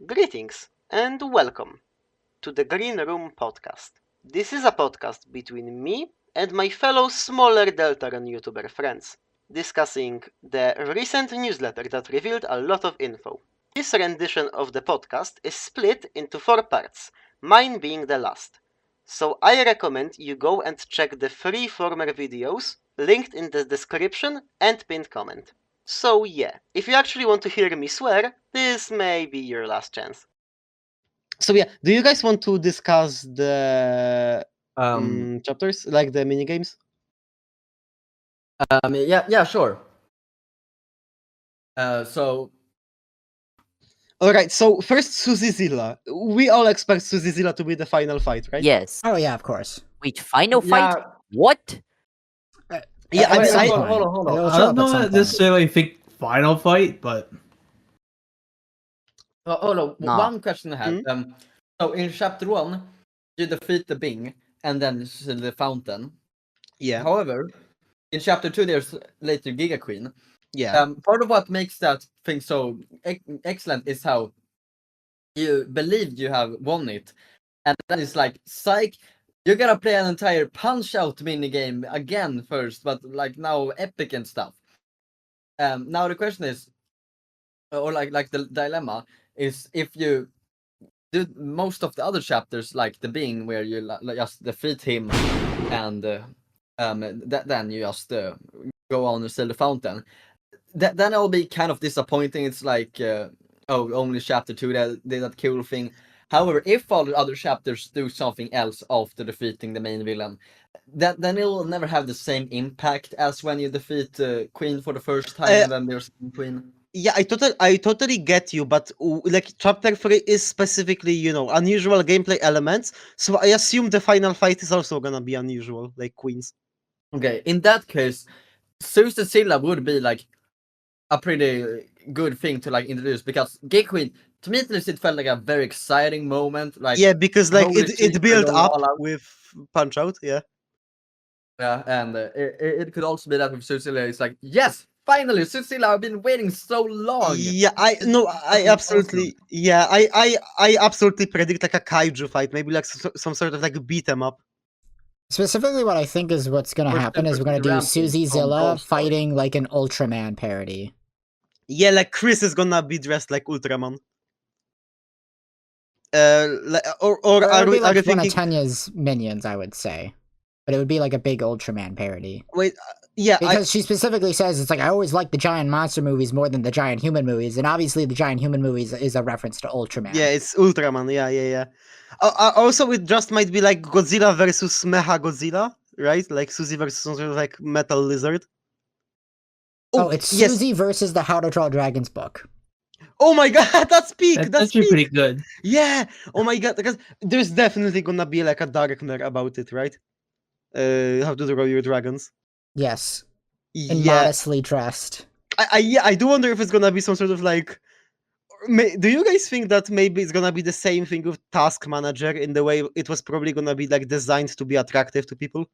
Greetings and welcome to the Greenroom podcast. This is a podcast between me and my fellow smaller Deltarune YouTuber friends, discussing the recent newsletter that revealed a lot of info. This rendition of the podcast is split into 4 parts, mine being the last. So I recommend you go and check the 3 former videos linked in the description and pinned comment. So yeah, if you actually want to hear me swear, this may be your last chance. So yeah, do you guys want to discuss the chapters, like the minigames? Yeah, sure. So Alright, so first Zilla. We all expect Zilla to be the final fight, right? Yes. Oh yeah, of course. Wait, final yeah, fight? What? Yeah, At I some mean, point. hold on. It'll I show don't up at some know point. necessarily think final fight, but hold on. No. One question I have. So in chapter 1, you defeat the Bing and then the fountain. yeah, However, in chapter 2, there's later Giga Queen. yeah. Part of what makes that thing so excellent is how you believed you have won it, and then it's like, psych, you're gonna play an entire punch out minigame again first, but like now epic and stuff. Now the question is, or like the dilemma is, if you do most of the other chapters like the Bing, where you just defeat him, and then you just go on and steal the fountain, then it'll be kind of disappointing. It's like, oh, only chapter 2 that did that cool thing. However, if all the other chapters do something else after defeating the main villain, then it'll never have the same impact as when you defeat Queen for the first time and then there's Queen. Yeah, I totally get you, but like chapter 3 is specifically, unusual gameplay elements, so I assume the final fight is also gonna be unusual, like Queens. Okay, in that case, Zilla would be like a pretty good thing to like introduce, because Gay Queen, to me at least, it felt like a very exciting moment. Like, Yeah, because like holy it shit, built we're going up all out. with Punch Out, yeah. Yeah, and it could also be that with Zilla, it's like, yes, finally, Zilla, I've been waiting so long. Yeah, I absolutely, yeah, I absolutely predict like a kaiju fight, maybe like some sort of like beat 'em up. Specifically, what I think is what's going to Or happen is we're going to do Rampage Susie from Zilla Brawl Stars. fighting like an Ultraman parody. Yeah, like Chris is gonna be dressed like Ultraman. Or Or it are would be we like one thinking? of Tanya's minions, I would say. But it would be like a big Ultraman parody. Wait, yeah, Because she specifically says, it's like, I always like the giant monster movies more than the giant human movies. And obviously the giant human movies is a reference to Ultraman. yeah, it's Ultraman. Yeah. Also, it just might be like Godzilla versus Mecha Godzilla, right? Like Susie versus some sort of like metal lizard. Oh, it's yes. Susie versus the How to Draw Dragons book. Oh my god, that's peak. that's That's actually peak. pretty good. Yeah. Oh my god, because there's definitely gonna be like a Darkner about it, right? How to draw your dragons. Yes. And Yeah. modestly dressed. I do wonder if it's gonna be some sort of like. Do you guys think that maybe it's gonna be the same thing with Task Manager in the way it was probably gonna be like designed to be attractive to people?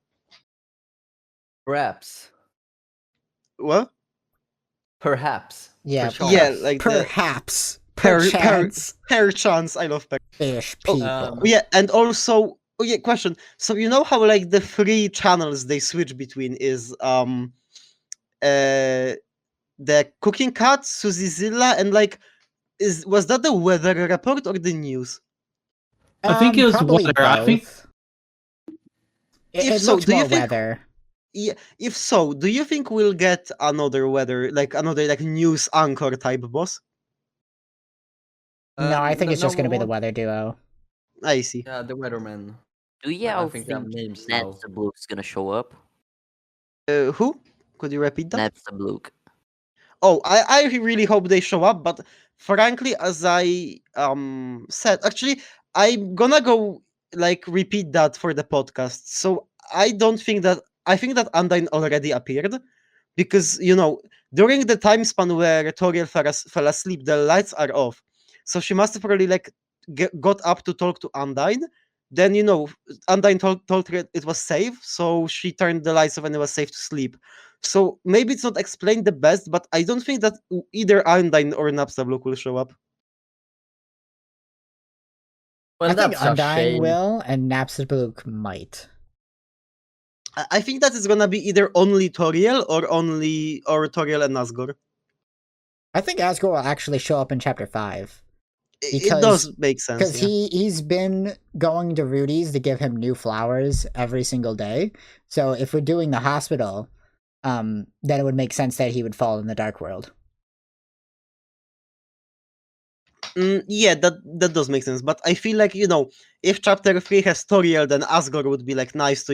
Perhaps. What? Perhaps. Yeah, Perchance. Yeah, like Perhaps. Perchance. Perchance. I love Ish people. yeah, and also, question. So you know how like the 3 channels they switch between is the Cooking Cat, Zilla, and like was that the weather report or the news? I think it was probably weather. I think both. If It so, looks do you more think- weather. Yeah, if so, do you think we'll get another news anchor type boss? No, I think it's just going to be the what? weather duo. I see. Yeah, the Weatherman. Do you I all think think that name's now. Ned's the Blook's gonna show up? Who? Could you repeat that? Ned's the Blook. Oh, I really hope they show up, but frankly, as I said, actually, I'm gonna go like repeat that for the podcast. So I think that Undyne already appeared, because during the time span where Toriel fell asleep, the lights are off. So she must have probably like got up to talk to Undyne. Then Undyne told her it was safe, so she turned the lights off and it was safe to sleep. So maybe it's not explained the best, but I don't think that either Undyne or Napstablook will show up. Well, I think that's a Undying shame. will, and Napstablook might. I think that is gonna be either only Toriel or Toriel and Asgore. I think Asgore will actually show up in chapter 5. It does make sense. Because Yeah. he's been going to Rudy's to give him new flowers every single day. So if we're doing the hospital, then it would make sense that he would fall in the Dark World. Yeah, that does make sense. But I feel like, if chapter 3 has Toriel, then Asgore would be like nice to,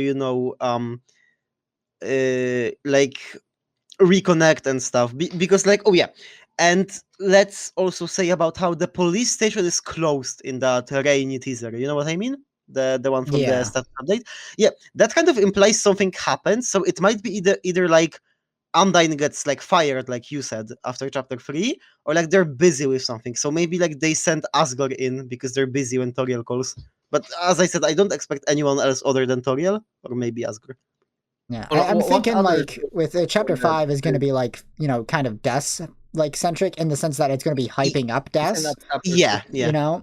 like reconnect and stuff. Because like, oh yeah. And let's also say about how the police station is closed in that rainy teaser. You know what I mean? The one from Yeah. the status update. Yeah, that kind of implies something happens. So it might be either like Undyne gets like fired, like you said, after chapter 3, or like they're busy with something. So maybe like they sent Asgore in because they're busy when Toriel calls. But as I said, I don't expect anyone else other than Toriel, or maybe Asgore. Yeah, Well, I'm what thinking other like shows with chapter were 5 is going to there? be like, kind of Des like centric in the sense that it's going to be hyping up Des, Isn't that chapter Yeah, 6? yeah.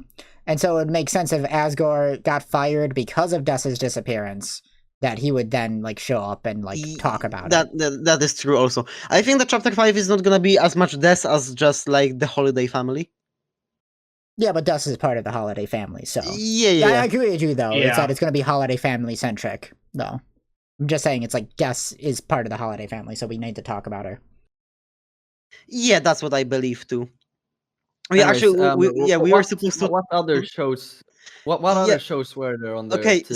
and so it would make sense if Asgore got fired because of Des's disappearance, that he would then like show up and like talk about it. That is true also. I think that chapter 5 is not gonna be as much Des as just like the Holiday family. Yeah, but Des is part of the Holiday family, so Yeah. I agree with you though. It's Yeah. that it's going to be Holiday family centric though. I'm just saying it's like Des is part of the Holiday family, so we need to talk about her. Yeah, that's what I believe too. We Anyways, actually, we were supposed to. What other shows? What Yeah. other shows were there on the Okay, TV?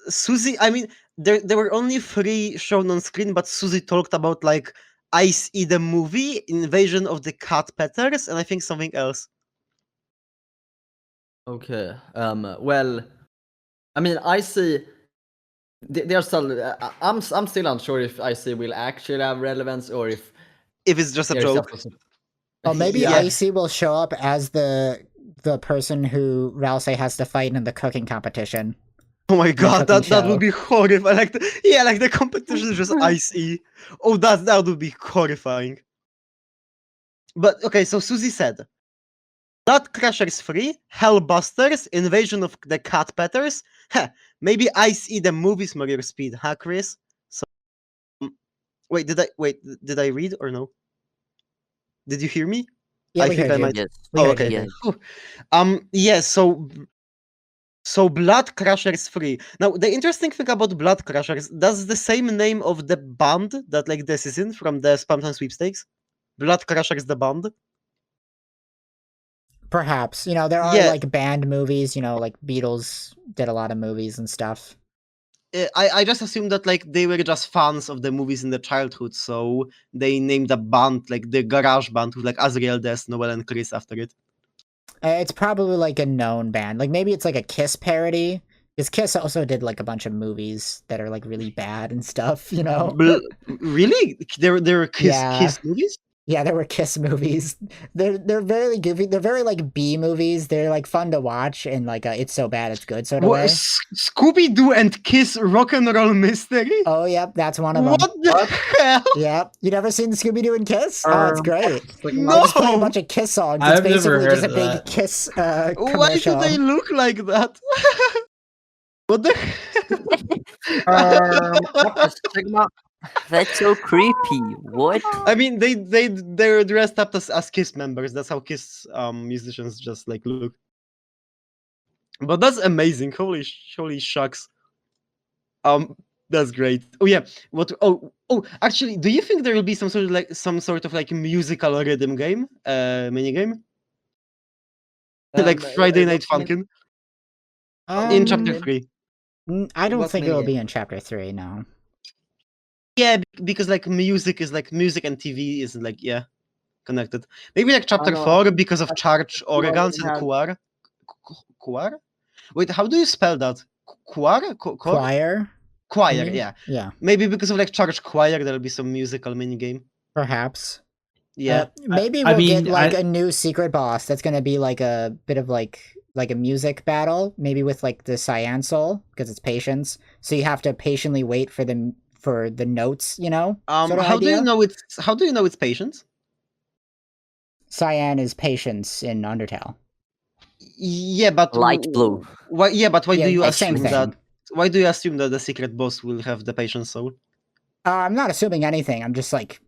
Susie. I mean, there were only 3 shown on screen, but Susie talked about like Ice-E the movie, Invasion of the Cat Petters, and I think something else. Okay. Well, I mean, I see. They're still. I'm still unsure if IC will actually have relevance or if If it's just a there's joke. just Oh, maybe Yeah. Icy will show up as the person who Ralsei has to fight in the cooking competition. Oh my god, cooking that would show. be horrible. Like the competition is just Ice-E. Oh, that would be horrifying. But okay, so Susie said, Blood Crushers 3, Hellbusters, Invasion of the Cat Petters. Heh, maybe Ice-E the movie's more your speed, huh, Chris? So, wait, did I read or no? Did you hear me? Yeah, I we think heard I you. might. Yes. We Oh, heard okay. you. Yeah. Whew. Yeah, so Blood Crushers 3. Now, the interesting thing about Blood Crushers, that's the same name of the band that like this is in from the Spam Time Sweepstakes. Blood Crushers the band. Perhaps. There are Yeah. like band movies, like Beatles did a lot of movies and stuff. I just assumed that like they were just fans of the movies in their childhood, so they named a band like the Garage Band with like Azriel, Des, Noel, and Chris after it. It's probably like a known band. Like maybe it's like a Kiss parody. Because Kiss also did like a bunch of movies that are like really bad and stuff, Really? There were Yeah. Kiss movies? Yeah, there were Kiss movies. They're very goofy. They're very like B movies. They're like fun to watch and like it's so bad it's good sort of way. Scooby Doo and Kiss Rock and Roll Mystery? Oh, yep, that's one of them. What the hell? Yep. You never seen Scooby Doo and Kiss? Oh, it's great. No! They just play a bunch of Kiss songs. It's I've never basically heard just a of big that. Kiss Why do commercial. they look like that? What the Sigma. That's so creepy. What? I mean, they're dressed up as Kiss members. That's how Kiss musicians just like look. But that's amazing. Holy shucks. That's great. Oh yeah. Actually, do you think there will be some sort of musical rhythm game, mini game, like Friday Night Funkin' in chapter 3? I don't What think it will minigame? be in chapter 3, no. Yeah, because like music and TV is like connected. Maybe like chapter know. 4 because of Charge already Organs and had- Kuar. Kuar? Wait, how do you spell that? Kuar? Choir? Choir, you mean? yeah. Yeah, Maybe because of like Charge Choir, there'll be some musical minigame. perhaps. Yeah. Maybe I we'll get mean, like I- a new secret boss that's gonna be like a bit of like a music battle, maybe with like the Cyan Soul, because it's patience. So you have to patiently wait for the notes, sort of How do idea? you know it's patience? Cyan is patience in Undertale. Yeah, but Light blue. Why? Yeah, but why Yeah, do you yeah, same assume thing. that? Why do you assume that the secret boss will have the patience soul? I'm not assuming anything. I'm just like,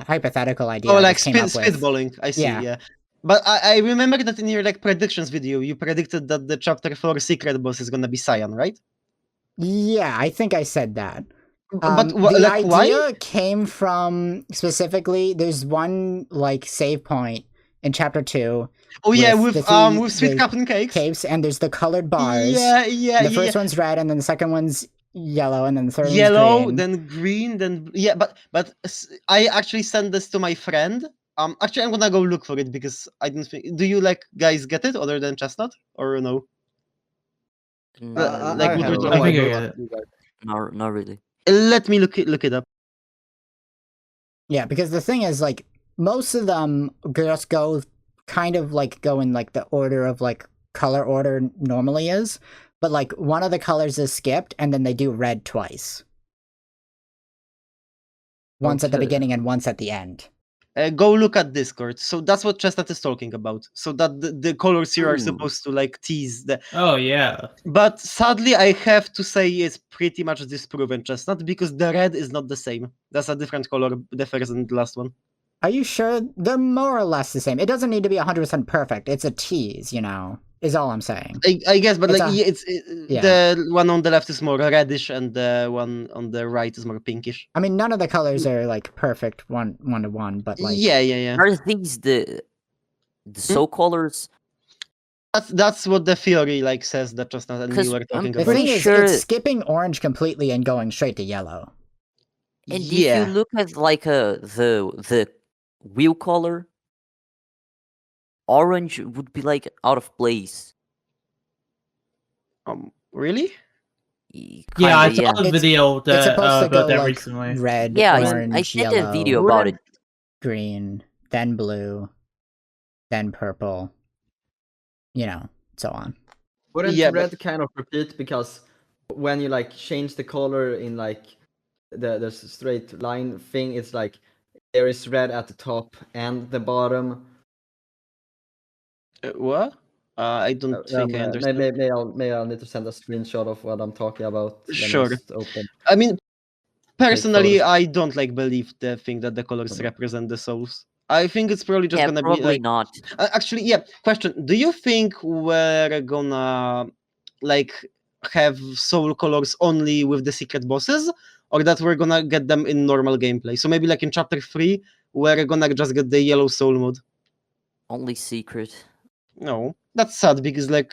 hypothetical idea. Oh, I like just came up with. spitballing. I see. Yeah. Yeah. But I remember that in your like predictions video, you predicted that the chapter 4 secret boss is gonna be Cyan, right? Yeah, I think I said that. But The like idea why? came from specifically. There's one like save point in chapter 2. Oh yeah, with with the three with sweet the Captain Cakes. capes, and there's the colored bars. Yeah, yeah, The yeah. first one's red, and then the second one's yellow, and then the third one's Yellow, green. then green, then yeah. But I actually sent this to my friend. Actually, I'm gonna go look for it because I don't think. Do you like guys get it other than Chestnut or no? Like I what have we're no talking I think I idea. get it. Not really. Let me look it up. Yeah, because the thing is, like, most of them just go kind of like go in like the order of like color order normally is, but like one of the colors is skipped, and then they do red twice. Once at the Okay. beginning and once at the end. Go look at Discord. So that's what Chestnut is talking about. So that the colors here are Ooh. supposed to like tease the. Oh yeah. But sadly, I have to say it's pretty much disproven Chestnut because the red is not the same. That's a different color, the first and the last one. Are you sure? They're more or less the same. It doesn't need to be 100% perfect. It's a tease, is all I'm saying. I guess, but It's like a- yeah. the one on the left is more reddish, and the one on the right is more pinkish. I mean, none of the colors are like perfect one to one, but like Yeah. Are these the soul colors? That's what the theory like says that Chestnut and you 'Cause were talking the about. thing pretty is, sure- it's skipping orange completely and going straight to yellow. And if Yeah. you look at like the wheel color, orange would be like out of place. Really? Yeah, I Kinda, saw the video It's supposed to about go that like recently. red, Yeah, orange, I did yellow, a video about it. green, then blue, then purple, so on. Wouldn't Yeah, but- red kind of repeat because when you like change the color in like the straight line thing, it's like there is red at the top and the bottom. What? I don't think I understand. Maybe I'll need to send a screenshot of what I'm talking about. Let me Sure. just open. I mean, personally, photos. I don't like believe the thing that the colors represent the souls. I think it's probably just Yeah, gonna probably be like. not. Actually, yeah. Question: do you think we're gonna like have soul colors only with the secret bosses, or that we're gonna get them in normal gameplay? So maybe like in chapter 3, we're gonna just get the yellow soul mode. Only secret. No, that's sad because like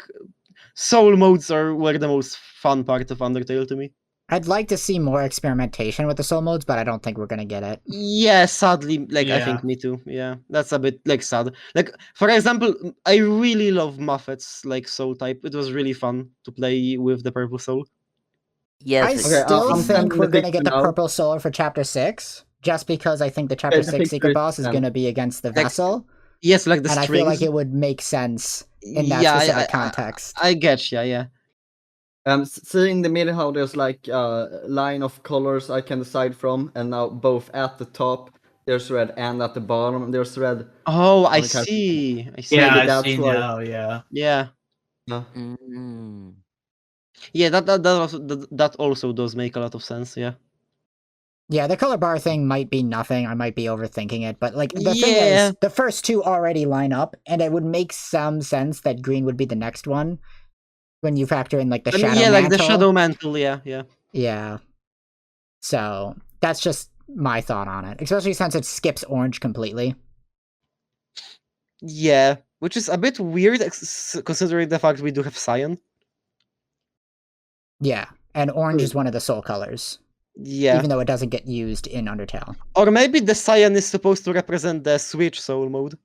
soul modes were the most fun part of Undertale to me. I'd like to see more experimentation with the soul modes, but I don't think we're gonna get it. Yeah, sadly, like I Yeah. think me too. Yeah, that's a bit like sad. Like for example, I really love Muffet's like soul type. It was really fun to play with the purple soul. Yes. I Okay, still I'm think sending we're the gonna get picture the now. purple soul for chapter 6, just because I think the chapter the 6 picture secret is boss is sent. gonna be against the Like, vessel, Yes, like the and I strings. feel like it would make sense in that Yeah, specific context. I get ya. Yeah. Seeing the middle how there's like a line of colors I can decide from, and now both at the top there's red and at the bottom there's red. Oh, I When it comes to- see. I see. Yeah, Maybe I've that's seen why. now. Yeah. Yeah. Mm. Yeah. That also does make a lot of sense. Yeah. Yeah, the color bar thing might be nothing. I might be overthinking it, but like the thing Yeah. is, the first two already line up, and it would make some sense that green would be the next one when you factor in like the I mean, shadow yeah, like mantle. the shadow mantle. Yeah. Yeah. Yeah. So that's just my thought on it, especially since it skips orange completely. Yeah. Which is a bit weird considering the fact we do have cyan. Yeah, and orange is one of the soul colors, Yeah. even though it doesn't get used in Undertale. Or maybe the cyan is supposed to represent the Switch soul mode.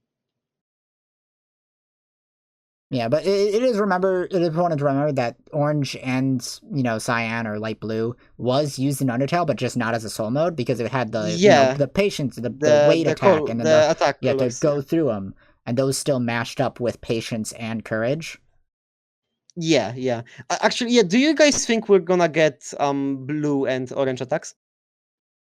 Yeah, but it is important to remember that orange and cyan or light blue was used in Undertale, but just not as a soul mode because it had the Yeah. the patience, the weight attack, and then the attack you have to colors, go yeah. through them, and those still mashed up with patience and courage. Yeah. Actually, yeah. Do you guys think we're gonna get blue and orange attacks?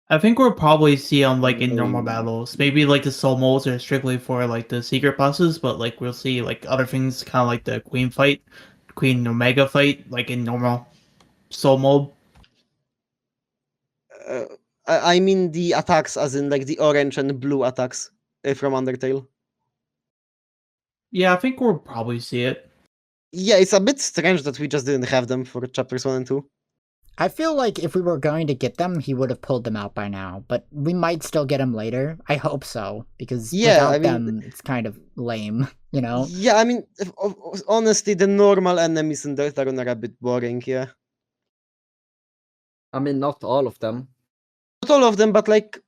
I think we'll probably see them like in normal battles. Maybe like the soul molds are strictly for like the secret bosses, but like we'll see like other things, kind of like the Queen fight, Queen Omega fight, like in normal soul mold. I mean the attacks, as in like the orange and blue attacks from Undertale. Yeah, I think we'll probably see it. Yeah, it's a bit strange that we just didn't have them for chapters 1 and 2. I feel like if we were going to get them, he would have pulled them out by now, but we might still get them later. I hope so, because Yeah, without I mean- them, it's kind of lame, you know? Yeah, I mean, honestly, the normal enemies in Deltarune are a bit boring, yeah. I mean, not all of them. Not all of them, but like,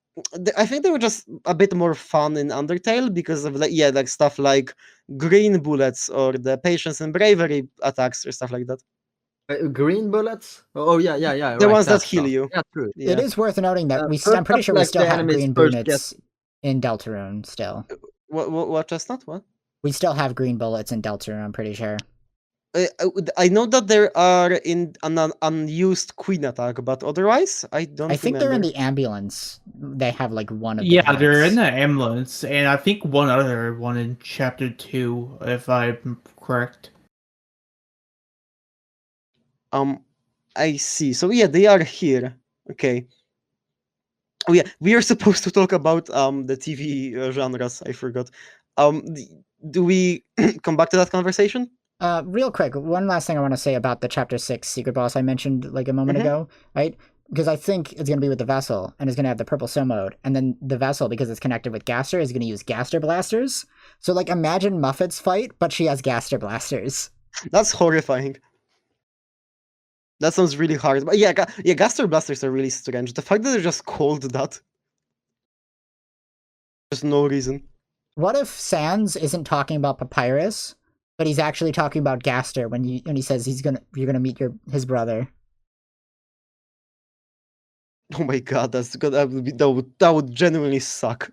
I think they were just a bit more fun in Undertale because of like, yeah, like stuff like green bullets or the patience and bravery attacks or stuff like that. Green bullets? Oh, yeah. The right, ones that stuff. heal you. Yeah, true. Yeah. It is worth noting that First I'm pretty up, sure we like, still the have enemies green first bullets in Deltarune still. What chestnut? What? We still have green bullets in Deltarune, I'm pretty sure. I know that there are in an unused queen attack, but otherwise, I don't I think remember. they're in the ambulance. They have like one of the Yeah, they're in bullets. the ambulance, and I think one other one in chapter 2, if I'm correct. I see. So yeah, they are here. Okay. Oh yeah, we are supposed to talk about the TV genres. I forgot. Do we come back to that conversation? Real quick, one last thing I want to say about the chapter 6 secret boss I mentioned like a moment Mhm. ago, right? Because I think it's going to be with the vessel, and it's going to have the purple soul mode, and then the vessel, because it's connected with Gaster, is going to use Gaster blasters. So like, imagine Muffet's fight, but she has Gaster blasters. That's horrifying. That sounds really hard. But yeah, Gaster blasters are really strange. The fact that they're just called that, there's no reason. What if Sans isn't talking about Papyrus, but he's actually talking about Gaster when he says you're gonna meet his brother? Oh my god, that's good. That would genuinely suck.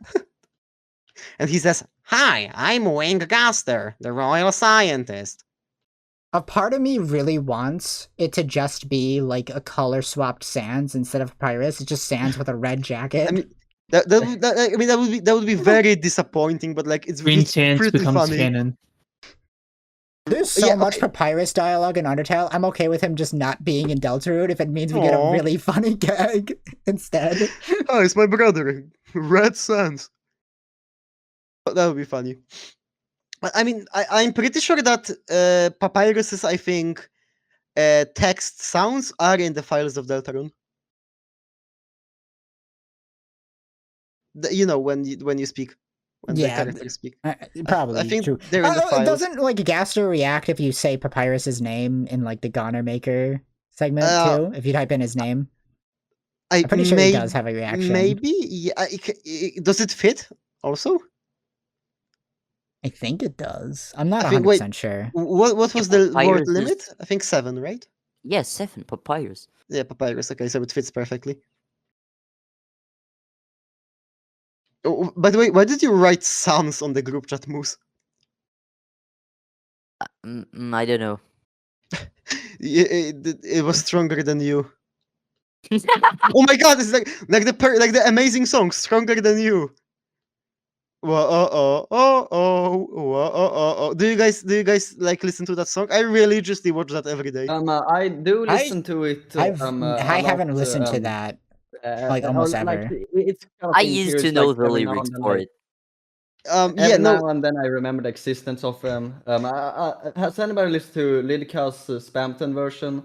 And he says, "Hi, I'm Wayne Gaster, the royal scientist." A part of me really wants it to just be like a color swapped Sans instead of Papyrus. It's just Sans with a red jacket. I mean, that would be very disappointing, but like it's Green Sands pretty becomes funny. canon. There's so Yeah, much okay. Papyrus dialogue in Undertale. I'm okay with him just not being in Deltarune if it means we get a Aw. really funny gag instead. Oh, it's my brother, Red Sands. That would be funny. But I mean, I'm pretty sure that Papyrus's, I think, text sounds are in the files of Deltarune. You know, when you speak, when the Yeah, characters speak. probably I think true. they're in the files. Doesn't like Gaster react if you say Papyrus's name in like the Goner Maker segment too? If you type in his name, I'm pretty sure he does have a reaction. Maybe. Yeah. Does it fit also? I think it does. I'm not I think- 100% sure. What was the Papyrus word is- limit? I think 7, right? Yes, 7 Papyrus. Yeah, Papyrus. Okay, so it fits perfectly. Oh, by the way, why did you write Sans on the group chat, Moose? I don't know. It was stronger than you. Oh my god, it's like the amazing song, Stronger Than You. Do you guys like listen to that song? I religiously watch that every day. I do listen to it. I a haven't lot, listened to that. like, or, almost like, ever. it's kind of I thing used here, to it's know like the every now lyrics and then, for like, it. Yeah, Every no. now and then I remember the existence of them. Has anybody listened to Lidka's Spamton version?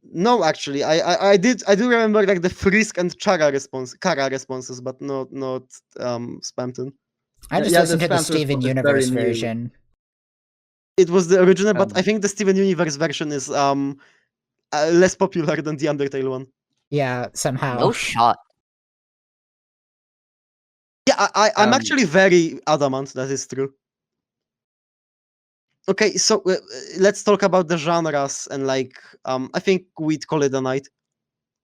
No, actually, I do remember like the Frisk and Kara responses, but not Spamton. I just yeah, listened the to the Spamton Steven response is very Universe new. version. It was the original, but I Um, think the Steven Universe version is less popular than the Undertale one. Yeah, somehow. No shot. Yeah, I'm Um, actually very adamant that is true. Okay, so let's talk about the genres and like I think we'd call it a night.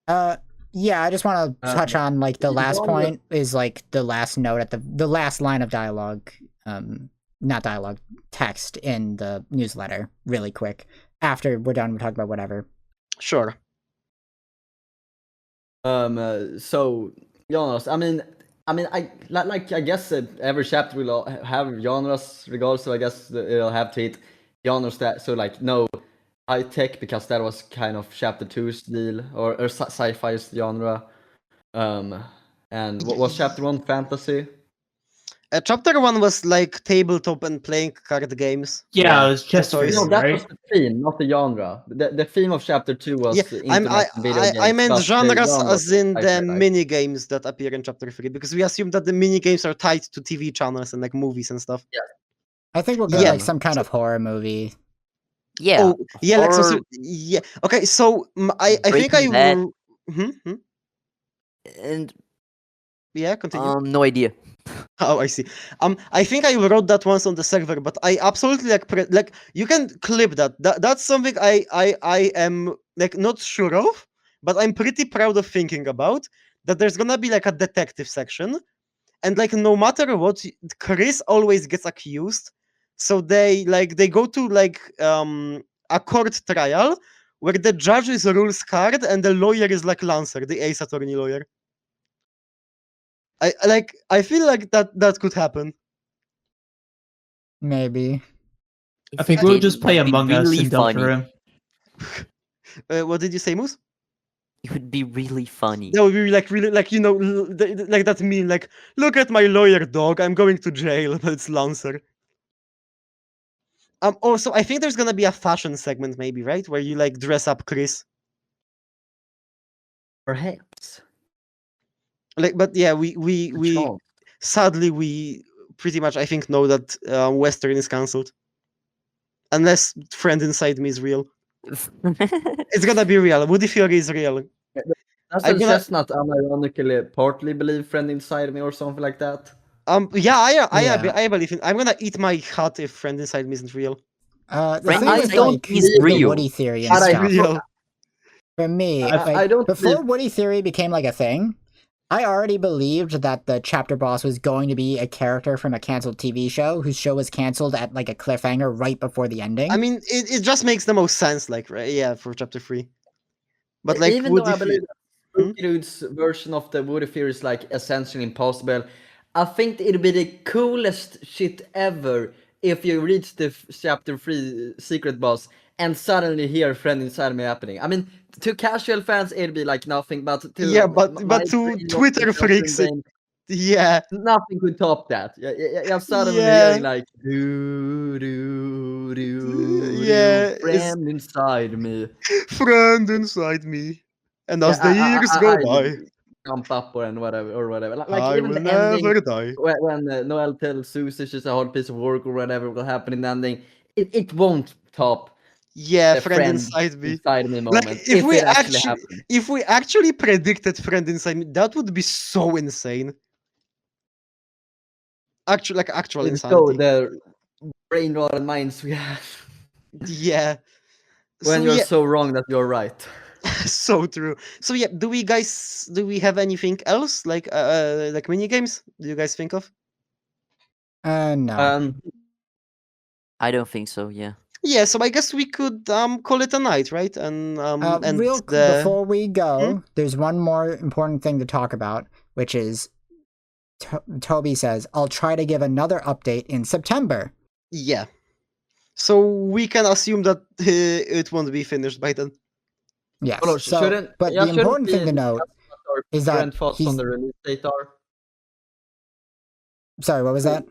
Yeah, I just want to touch on like the you last don't- point is like the last note at the last line of dialogue, not dialogue, text in the newsletter, really quick. After we're done, we'll talk about whatever. Sure. So genres. I mean, I guess every chapter will have genres regardless. So I guess it'll have to hit genres that so like no high tech because that was kind of chapter 2's deal or sci-fi's genre. And what was chapter 1 fantasy? Chapter 1 was like tabletop and playing card games. Yeah, it was chess toys. theory, No, that right? was the theme, not the genre. The theme of chapter 2 was internet and video games. I meant but the genres genre as was in the sci-fi, right? mini games that appear in chapter 3, because we assume that the mini games are tied to TV channels and like movies and stuff. I think we'll get Yeah. like some kind of horror movie. Yeah. Oh, yeah, like Horror, yeah. Okay, so I think Breaking Bad. Mhm. and Yeah, continue. no idea. Oh, I see. I think I wrote that once on the server, but I absolutely like you can clip that. That's something I am like not sure of, but I'm pretty proud of thinking about that. There's gonna be like a detective section, and like no matter what, Chris always gets accused. So they go to like a court trial where the judge is rules card and the lawyer is like Lancer, the ace attorney lawyer. I feel like that could happen. Maybe. I think we'll It just play would be Among Us really in funny. Deltarune. What did you say, Moose? It would be really funny. That would be like really like like that meme like look at my lawyer dog, I'm going to jail, but it's Lancer. Also I think there's gonna be a fashion segment maybe, right? Where you like dress up Chris. Perhaps. Like but yeah, we Perchance. sadly we pretty much I think know that Western is cancelled. Unless Friend Inside Me is real. It's gonna be real. Woody Fury is real. Does I'm the gonna- chestnut unironically partly believe friend inside me or something like that? Yeah, Yeah. I believe in. I'm gonna eat my hat if Friend Inside Me isn't real. The Friend thing I with don't like think the real. Woody theory and But I stuff. Real. For me, I like, don't before believe- Woody theory became like a thing, I already believed that the chapter boss was going to be a character from a canceled TV show whose show was canceled at like a cliffhanger right before the ending. I mean, it just makes the most sense, like, right? Yeah, for chapter 3. But like, even though I Woody believe Hmm? Spooky Dude's version of the Woody Fear is like essentially impossible, I think it'd be the coolest shit ever if you reach the chapter 3 secret boss and suddenly hear Friend Inside Me happening. I mean, to casual fans it'd be like nothing, but to Yeah, but my to brain, Twitter Justin freaks, brain, yeah, nothing could top that. Yeah, suddenly Yeah. hearing like Yeah, it's- friend inside me. Friend Inside Me. And as Yeah, the years go by, jump up or whatever. Like I even will the ending never die. when Noel tells Susie she's a hard piece of work or whatever will happen in the ending, it won't top Yeah, the Friend Inside Me. inside me Like, moment if we it actually actually, happens. if we actually predicted Friend Inside Me, that would be so insane. Actual So insanity. the brain rot minds we have Yeah. when So, you're yeah, so wrong that you're right. so true. So yeah, do we have anything else like mini games? Do you guys think of? No. I don't think so. Yeah. Yeah, so I guess we could call it a night, right? And end Before we go, there's one more important thing to talk about, which is Toby says, I'll try to give another update in September. Yeah. So we can assume that it won't be finished by then. Yes. Well, So, but the important thing to note is that current thoughts on the release date are. Sorry, what was that?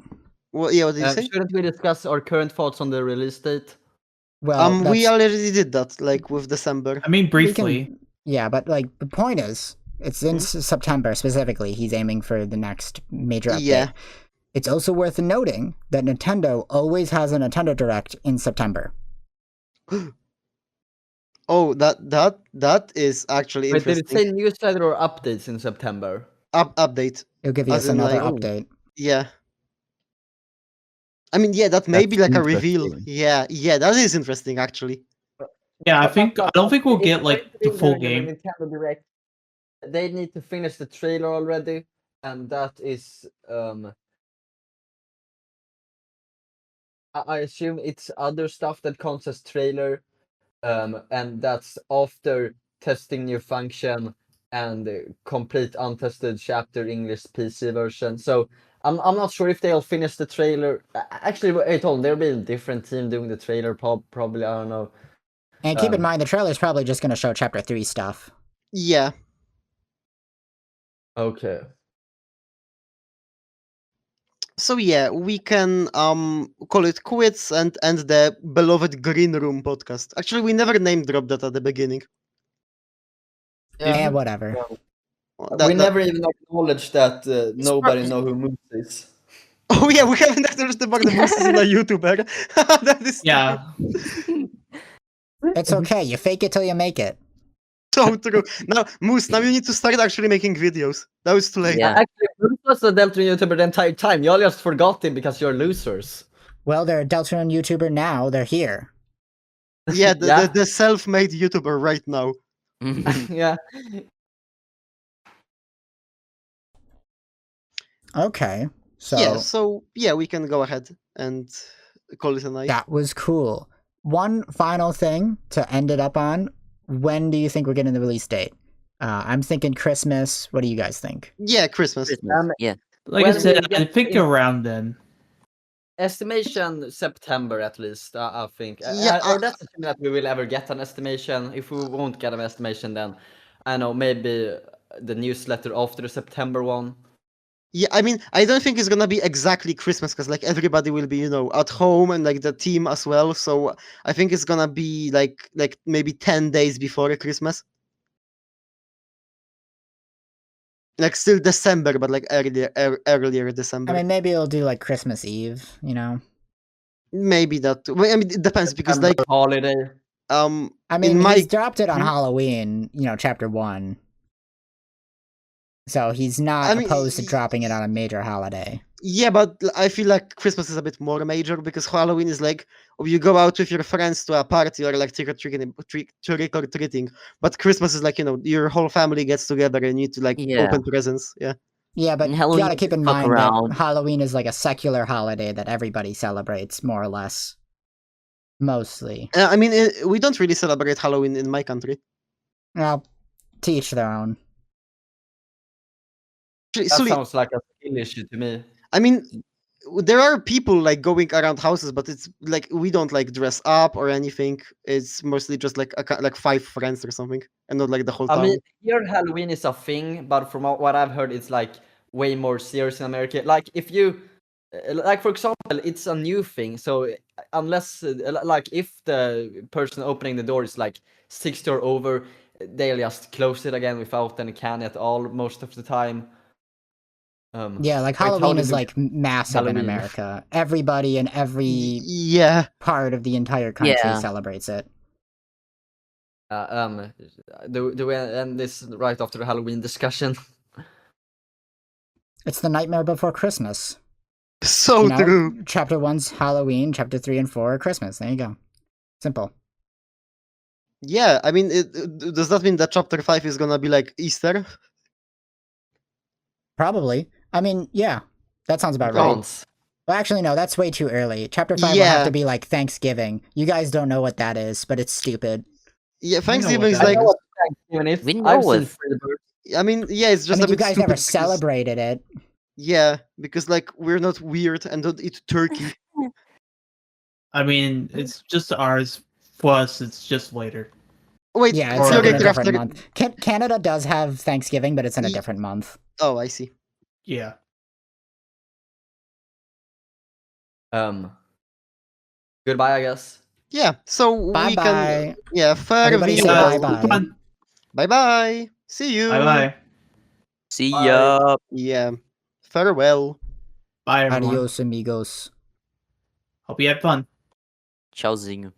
Well, yeah, what did you say? Shouldn't we discuss our current thoughts on the release date? Well, we already did that, like with December. I mean, we briefly. can, yeah, but like the point is, it's in September specifically. He's aiming for the next major update. Yeah. It's also worth noting that Nintendo always has a Nintendo Direct in September. Oh, that is actually Wait, did interesting. it say newsletter or updates in September? Update. It'll give you As us in, another like, update. Yeah. I mean, yeah, that may be That's like a reveal. interesting. Yeah, that is interesting actually. Yeah, I don't think we'll get like the full game. Nintendo Direct. They need to finish the trailer already, and that is I assume it's other stuff that counts as trailer, and that's after testing new function and complete untested chapter English PC version. So I'm not sure if they'll finish the trailer. Actually, I told them there'll be a different team doing the trailer. Probably, I don't know. And keep in mind, the trailer's probably just going to show Chapter 3 stuff. Yeah. Okay. So yeah, we can call it quits and end the beloved Green Room podcast. Actually, we never name dropped that at the beginning. Yeah, whatever. That- we that- never even acknowledged that nobody know who Moose is. Oh yeah, we haven't acknowledged the fact that Moose is a YouTuber. That is Yeah. It's okay. You fake it till you make it. so true. Now, Moose, now you need to start actually making videos. That was too late. Yeah. Actually, Moose was a Deltarune YouTuber the entire time. Y'all just forgot him because you're losers. Well, they're a Deltarune YouTuber now. They're here. Yeah, Yeah. the self-made YouTuber right now. Yeah. Okay. So Yeah, we can go ahead and call it a night. that was cool. One final thing to end it up on. When do you think we're getting the release date? I'm thinking Christmas. What do you guys think? Yeah, Christmas. Christmas. Yeah. Like When I said, we I get think in- around then. Estimation September at least, I think. Yeah, Or that's the thing that we will ever get an estimation. If we won't get an estimation, then I know maybe the newsletter after the September one. Yeah, I mean, I don't think it's gonna be exactly Christmas because like everybody will be, at home and like the team as well. So I think it's gonna be like maybe 10 days before Christmas. Like still December, but like earlier I December. mean, maybe it'll do like Christmas Eve, Maybe that too. Well, I mean, it depends because like September holiday. I mean, in my he's dropped it on Mhm. Halloween, Chapter 1. So he's not I mean, opposed to dropping it on a major holiday. yeah, but I feel like Christmas is a bit more major because Halloween is like you go out with your friends to a party or like trick or treating. But Christmas is like your whole family gets together and you need to like Yeah. open presents. Yeah. Yeah, but And you Halloween, gotta keep in fuck mind around. that Halloween is like a secular holiday that everybody celebrates, more or less. Mostly. I mean, we don't really celebrate Halloween in my country. Well, to each their own. Actually, That Sully, sounds like a skill issue to me. I mean, there are people like going around houses, but it's like we don't like dress up or anything. It's mostly just like like 5 friends or something, and not like the whole I town. mean, here Halloween is a thing, but from what I've heard, it's like way more serious in America. Like if you, like for example, it's a new thing. So unless, like, if the person opening the door is like 60 or over, they'll just close it again without any candy at all most of the time. Yeah, like it's how Halloween they is do like massive in Halloween. America. Everybody in every Yeah. part of the entire country Yeah. celebrates it. Do we end this right after the Halloween discussion? It's the Nightmare Before Christmas. So true. Chapter 1's Halloween, Chapter 3 and 4 are Christmas. There you go. Simple. Yeah, I mean, does that mean that chapter 5 is gonna be like Easter? Probably. I mean, yeah. That sounds about right. France. Well, actually, no, that's way too early. Chapter 5 will Yeah. have to be like Thanksgiving. You guys don't know what that is, but it's stupid. Yeah, what Thanksgiving is that like. I know what Thanksgiving is. We I've know seen it. Free Bird. I mean, yeah, it's I just mean, a you bit guys stupid never because- celebrated it. Yeah, because like we're not weird and don't eat turkey. I mean, it's just ours. For us, it's just later. Wait, Yeah, Or it's like in a theoretically different after. month. Canada does have Thanksgiving, but it's in a Ye- different month. Oh, I see. Yeah. Goodbye, I guess. Yeah, so we can. Bye-bye. Yeah, Everybody say farewell. bye-bye. Bye bye. See you. Bye bye. See Bye. ya. Yeah, farewell. Bye, everyone. Adios, amigos. Hope you had fun. Tchauzinho.